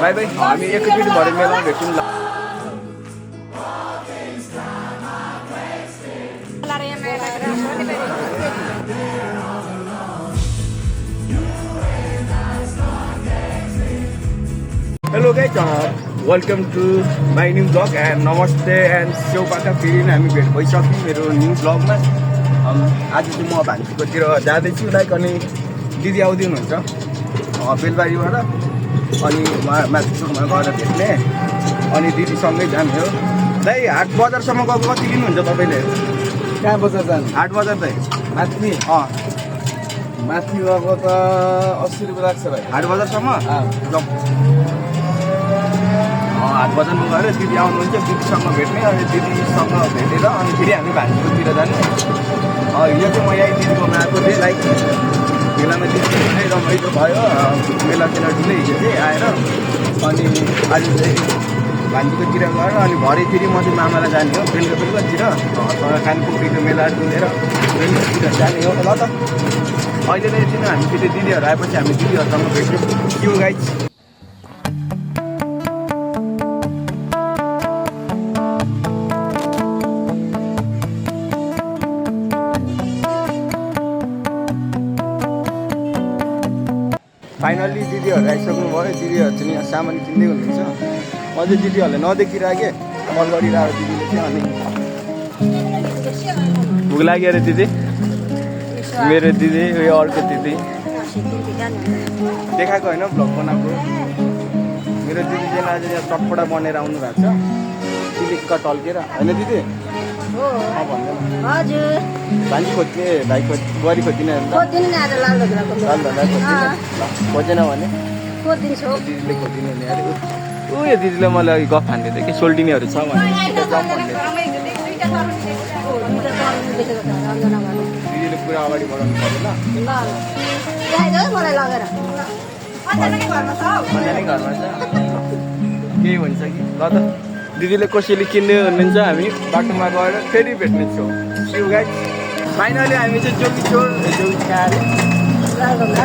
By by हामी एकैचोटि भरे मेलामा भेटौँ ल hello guys welcome to my new blog and नमस्ते एन्ड सेउपाका फेरि हामी भेट भइसक्यौँ मेरो न्यू ब्लगमा। आज चाहिँ म भान्जीकोतिर जाँदैछु लाइक अनि दिदी आउँदै हुनुहुन्छ बेलबारीबाट अनि माथि चोकमा गएर भेट्ने अनि दिदीसँगै जाने हो। दाइ हाट बजारसम्म गएको कति लिनुहुन्छ तपाईँले? कहाँ बजार जानु? हाट बजार दाइ माथि माथि गएको त 80 रुपियाँ लाग्छ भाइ। हाट बजारसम्म हाट बजारमा गएर दिदी आउनुहुन्छ, दिदीसँग भेट्ने अनि दिदीसँग भेटेर अनि फेरि हामी भान्जीकोतिर जाने। हिजो चाहिँ म यहीँ दिदीकोमा आएको थिएँ लाइक मेलामा दिदी धेरै रमाइलो भयो। मेलातिर ढिलै हिजो चाहिँ आएर अनि आज चाहिँ भान्जीकोतिर गएर अनि भरे फेरि म चाहिँ मामालाई जाने हो बेलुकातिर कालिम्पोङको मेला डुलेर बेलुकातिर जाने हो। ल त अहिले चाहिँ एकछिन हामी फेरि दिदीहरू आएपछि हामी दिदीहरूसँग भेट्छौँ। यो गाइज फाइनल्ली दिदीहरू आइसक्नु भयो। दिदीहरू चाहिँ यहाँ सामान किन्दै हुनुहुन्छ। अझै दिदीहरूले नदेखिरहेको कल गरिरहेको दिदीले चाहिँ अनि भोक लाग्यो अरे दिदी। मेरो दिदी उयो अर्को दिदी देखाएको होइन भ्लग बनाएको। मेरो दिदी चाहिँ आज यहाँ चटपटा बनेर आउनु भएको छ चिलिक्क टल्केर होइन दिदी? हजुर भान्जी खोज्ने भाइ बुहारी खोजिदिने खोजेन भने दिदीले खोजिदिने भने अरे उयो दिदीले मलाई अघि गफ हान्दै थियो कि सोल्टिनीहरू छ भने दिदीले पुरा अगाडि बढाउनु पऱ्यो ल। घरमा छ केही भन्छ कि ल त दिदीले कसैले किन्ने हुनुहुन्छ हामी बाटोमा गएर फेरि भेट्नेछौँ। सिउ गाइज फाइनली हामी चाहिँ जोगिचोर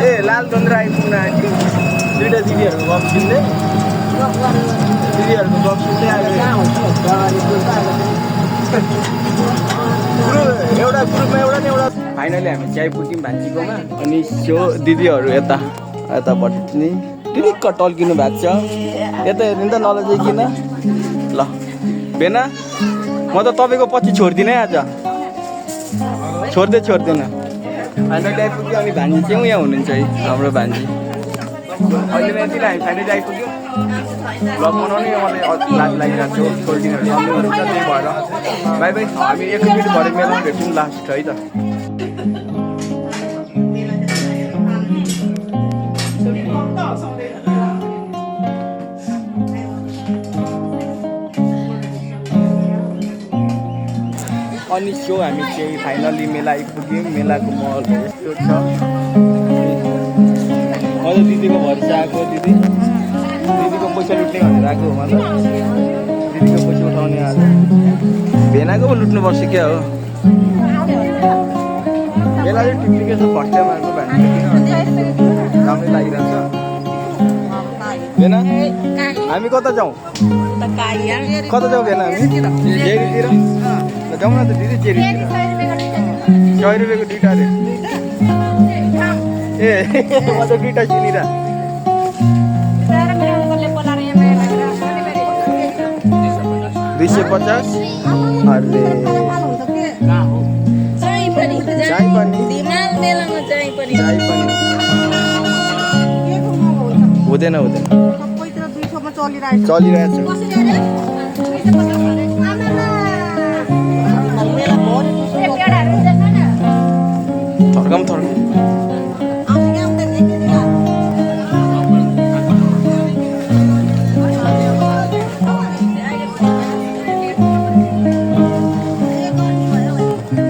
ए लालदन्द्रा आइपुग्न आँट्यो। दुइटा दिदीहरूको गफ सुन्दै दिदीहरूको गफ सुन्दै एउटा ग्रुपमा एउटा न एउटा फाइनली हामी चाहिँ आइपुग्यौँ भान्जीकोमा अनि त्यो दिदीहरू यतापट्टि नि टिलिक्क टल्किनु भएको छ। यता हेर्नु त नलजाइकन ल बेना म त तपाईँको पछि छोड्दिनँ है आज छोड्दैन। फाइनली आइपुग्यो अनि भान्जी चाहिँ यहाँ हुनुहुन्छ है हाम्रो भान्जी। अहिले यतिलाई हामी फाइनली आइपुग्यो। भ्लग बनाउने मलाई लाज लागिरहेको थियो सोल्टिङहरू हुनुहुन्छ त्यही भएर बाई बाई हामी एकैचोटि भरे मेलामा भेट्छौँ लास्ट है त। अनि सो हामी चाहिँ फाइनली मेला आइपुग्यौँ। मेलाको महल यस्तो छ। अझ दिदीको भरोसा आएको दिदीको पैसा लुट्ने भनेर आएको हो मतलब दिदीको पैसा उठाउने आज भेनाको पो लुट्नुपर्छ क्या हो। मेला चाहिँ ठिकै छ फर्स्ट टाइम आएको भान्जी राम्रै लागिरहेको छ। भेना हामी कता जाउँ भेना हामी चेरीतिर जाउँ न त दिदी चेरीतिर 100 रुपियाँको दुइटा अरे ए म त दुइटा किनिरा 250 अरे चाय पनि हुँदैन चलिरहेछ। थर्कम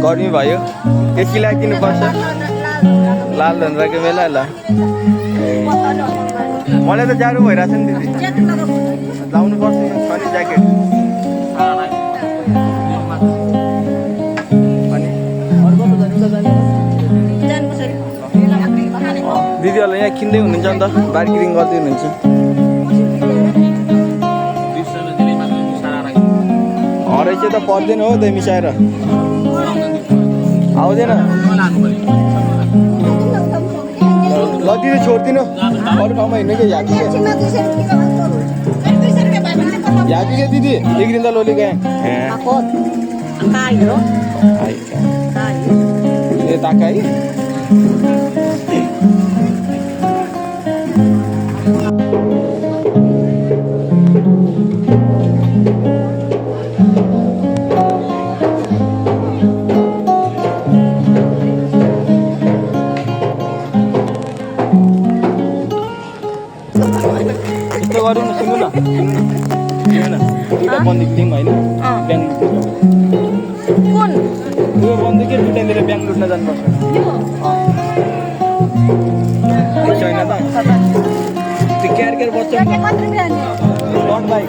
गर्मी भयो यति ल्याइदिनुपर्छ लालधन्द्राको मेला ल। मलाई त जाडो भइरहेको छ नि दिदी लाउनु पर्छ छ नि ज्याकेट। दिदीहरूलाई यहाँ किन्दै हुनुहुन्छ नि त बार्गेनिङ गर्दै हुनुहुन्छ। हरेसी त पर्दैन हो त्यही मिसाएर आउँदैन ल दिदी छोड्दिनु अरू ठाउँमा हिँड्नु कि झाँकी के दिदी बिग्रिँदा लोली गएँ ए ताकाई गरौँ न सुन्नु न दुईवटा बन्दुक दिउँ होइन ब्याङ्क कुन त्यो बन्दुक के दुईवटातिर ब्याङ्क लुट्न जानुपर्छ छैन त त्यो क्यार बच्चा डट बाइक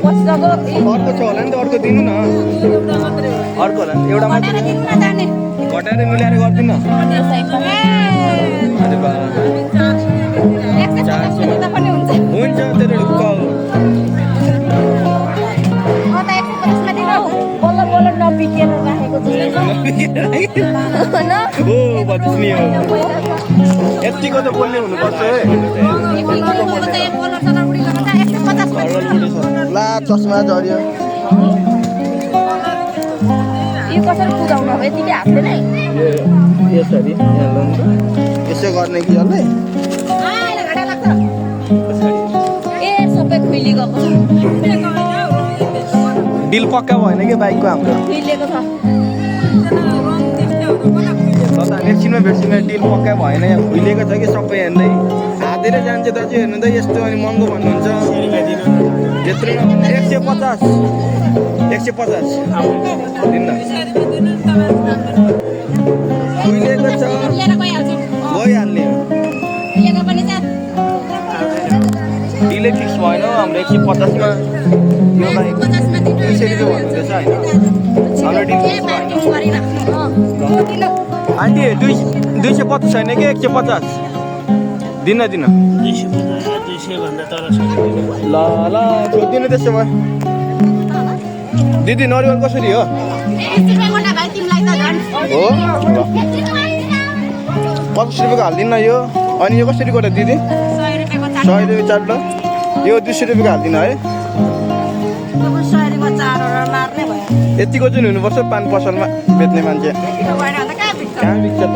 250 अन्त अर्को छ होला नि त अर्को दिनु न अर्को होला नि एउटा मात्रै घटाएर मिलाएर गरिदिनु हुन्छ त्यो ढुक्क हो बत्तिस नि हो यतिको त बोल्ने हुनुपर्छ है ला चस्मा झऱ्यो यो कसरी पुगाउनु अब यतिकै हातले नै यसरी यसो गर्ने कि यसलाई ए सबै खुइली गएको डिल पक्का भएन कि बाइकको हाम्रो खुइलिएको छ एकछिनमा भेट्छिनमा डिल पक्का भएन यहाँ खुइलिएको छ कि सबै हेर्दै हातेर जान्छ दाजु हेर्नु त यस्तो अनि महँगो भन्नुहुन्छ त्यत्रो 150 दिन्न खुइलिएको छ गइहाल्ने हो डिलै फिक्स भएन हाम्रो 150 मा यो बाइक 200 रुपियाँ भन्नुहुँदैछ होइन हाम्रो डिल फिक्स भएन आन्टी 250 छैन कि 150 दिन 200 भन्दा तल ल छोडिदिनु त्यसो भए दिदी नरिवल कसरी हो हो 50 रुपियाँको हालिदिनु न यो अनि यो कसरी गोटा दिदी 100 रुपियाँ चारवटा यो 200 रुपियाँको हालिदिनु है यतिको चाहिँ हुनुपर्छ पान पसलमा बेच्ने मान्छे कहाँ बिक्छ त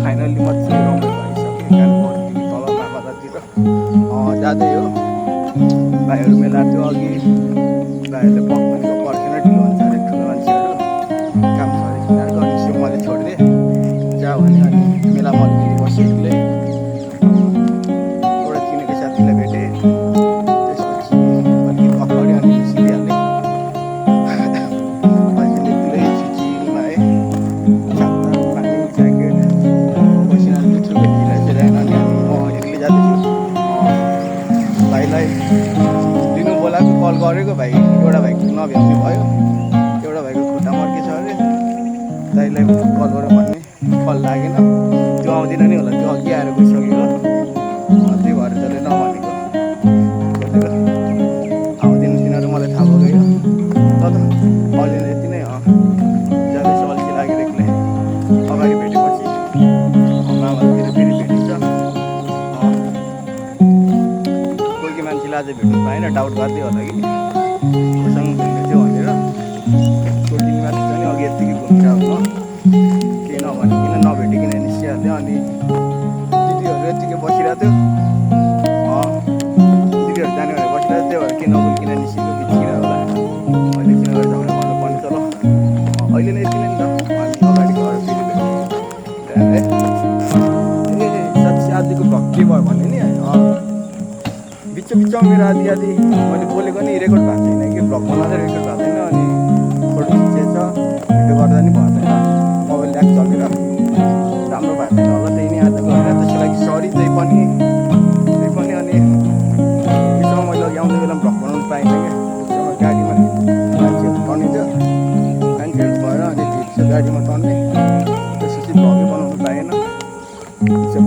फाइनली मजाले रमाइलो भइसक्यो तल माबातिर जाँदै हो भाइहरू मेला थियो अघि भाइहरूले पक्मानको पर्खेर ढिलो हुन्छ अरे ठुलो मान्छेहरू काम गरेको अनि मैले छोडिदिएँ जा भने अनि मेला मर्किने बसेकोले एउटा चिनेको साथीलाई भेटेँ त्यसपछि अलिकति अगाडि अनि सिकिहालेँ अहिले पुरै चिचिलमा है छाता पानी ज्याकेट पसिना ठुलो गिराइसकेर अनि म एक्लै जाँदैछु भाइलाई दिनु बोलाएको कल गरेको भाइ एउटा भाइको नभ्याउने भयो एउटा भाइको खुट्टा मर्केछ अरे दाइलाई कल गरौँ भन्ने कल लागेन त्यो आउँदैन नि होला त्यो अघि आएर गइसक्यो त्यही भएर जसले नभनेको सोधेको आउँदैन तिनीहरू मलाई थाहा भयो त अहिले यति नै जाँदैछु अल्छी लागेर एक्लै अगाडि भेटेपछि मामातिर फेरि भेटिन्छ कोही मान्छेले अझै भेट्नु पाएन डाउट गर्दै होला कि कोसँग घुम्दै थियो भनेर टोटिनी माथि पनि अघि यत्तिकै घुमिरहेको केही नभनिकन नभेटिकन निस्किहाल्यो अनि दिदीहरू यत्तिकै बसिरहेको थियो दिदीहरू जाने भनेर बसिरहेको थियो भएर केही नबोलिकन निस्किएको बिच्किएर होला अहिले किन गरेर झगडा गर्नुपर्ने त ल अहिले नै यति नै नि त हामी अगाडि गएर फेरि भेट्यौँ है साँच्ची आज आधी आधी मैले बोलेको नि रेकर्ड भएको छैन कि भ्लग बनाउँदा रेकर्ड भएको छैन अनि फोटो खिचेछ भिडियो गर्दा नि भएको छैन मोबाइल ल्याक चलेर राम्रो भएको छैन होला त्यही नै आज गएर त्यसको लागि सरी त्यही पनि अनि बिचमा मैले अघि आउने बेला भ्लग बनाउनु पाइनँ क्या बिचमा गाडीमा मान्छेहरू तर्निन्छ मान्छेहरू भएर अनि भिड छ गाडीमा तर्ने त्यसपछि भ्लगै बनाउनु पाएन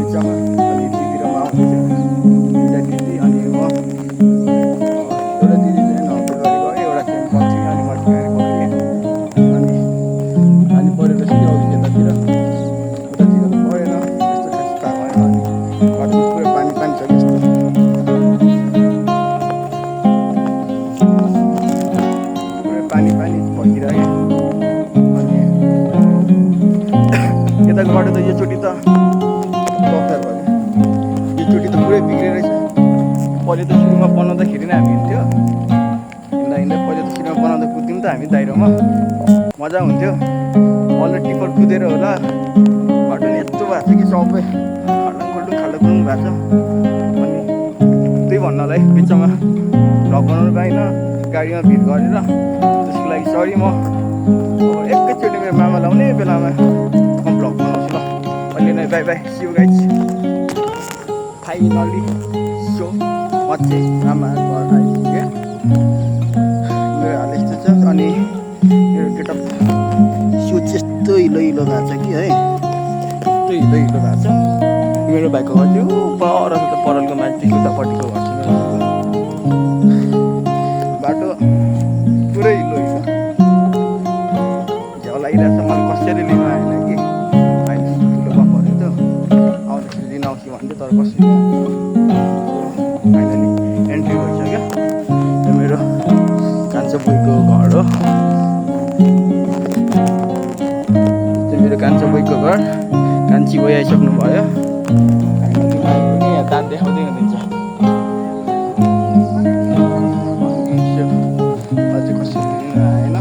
बिचमा अनि दिदी र म आउँदैछ दुईवटा दिदी अनि म एउटा दिदी चाहिँ नौकर गरी गएँ एउटा चाहिँ पछि अनि म गाडी पक्रिएँ अनि परेपछि अघि त्यतातिर उतातिर त परेन त्यस्तो खास थाहा भएन अनि घरमा पुरै पानी छ त्यस्तो पुरै पानी भइरहेको अनि यताको बाटो त योचोटि त बक्तर भयो योचोटि त पुरै बिग्रेर छ पहिले त सुरुमा बनाउँदाखेरि नै हामी हिँड्थ्यो हिँड्दा पहिले त सुरुमा बनाउँदा कुद्थ्यौँ त हामी दाइरोमा मजा हुन्थ्यो बल्ल टिपर कुदेर होला बाटो नि यस्तो भएको छ कि सबै खाल्डुङ भएको छ अनि त्यही भन्नलाई बिचमा भ्लग बनाउनु पाइनँ गाडीमा भिड गरेर त्यसको लागि सरी म एकैचोटि मेरो मामा लाउने बेलामा म भ्लग बनाउँछु ल अहिले नै bye bye see you guys finally so म चाहिँ आमा घर आइपुगेँ मेरो हाल यस्तो छ अनि मेरो गेटअप सो यस्तो हिलो भएको छ कि है यस्तो हिलो भएको छ मेरो भाइको घर थियो पर त परलको मान्छेको उतापट्टिको घर छ बाटो पुरै हिलो झ्याउ लागिरहेको छ मलाई कसरी लिनु आएन कि अहिले ठुलो बाबा त आउँदाखेरि लिन आउँछु भन्थ्यो तर कसरी फाइनली एन्ट्री भइसक्यो यो मेरो कान्छो बोईको घर हो त्यो मेरो कान्छो बोईको घर कान्छी बोई आइसक्नु भयो फाइनली पनि यहाँ दाँत देखाउँदै हुनुहुन्छ अझै कसरी लिनु आएन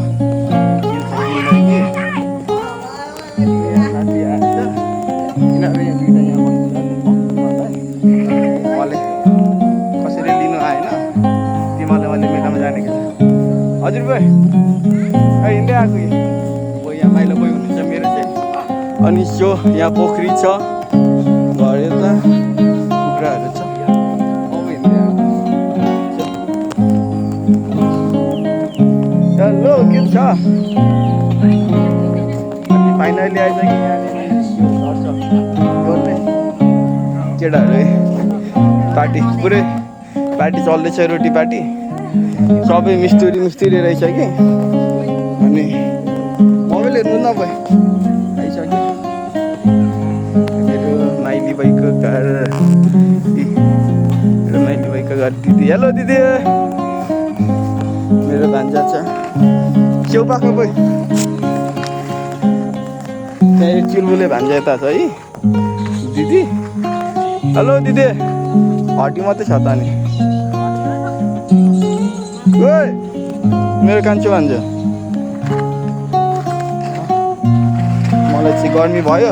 कसरी लिनु आएन तिमीलाई मैले मेलामा जानेको हजुर भाइ हिँड्दै आएको कि बोई यहाँ माइलो बोई हुनुहुन्छ मेरो चाहिँ अनि सो यहाँ पोखरी छ घर यता कुखुराहरू छ हिँड्दै आएको हेलो के छ अनि फाइनली आइसक्यो यहाँनिर केटाहरू पार्टी पुरै पार्टी चल्दैछ रोटी पार्टी सबै मिस्त्री रहेछ कि अनि मोबाइल हेर्नु नभए आइसक्यो मेरो माइली भाइको घर दिदी हेलो दिदी मेरो भान्जा छ छेउ पाक्नु पो त्यहाँ चिलबुले भान्जा यता छ है दिदी हेलो दिदी हटी मात्रै छ त नि ओइ मेरो कान्छो भान्जा मलाई चाहिँ गर्मी भयो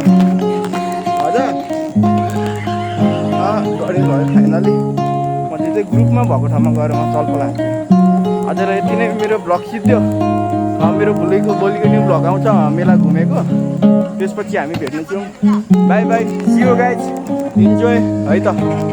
हजुर गर्मी भयो फाइनली म चाहिँ ग्रुपमा भएको ठाउँमा गएर म चल्पो लाग्थेँ हजुर यति नै मेरो भ्लग सिद्धो मेरो भोलिको नि भ्लग आउँछ मेला घुमेको त्यसपछि हामी भेट्नेछौँ bye bye see you guys enjoy है त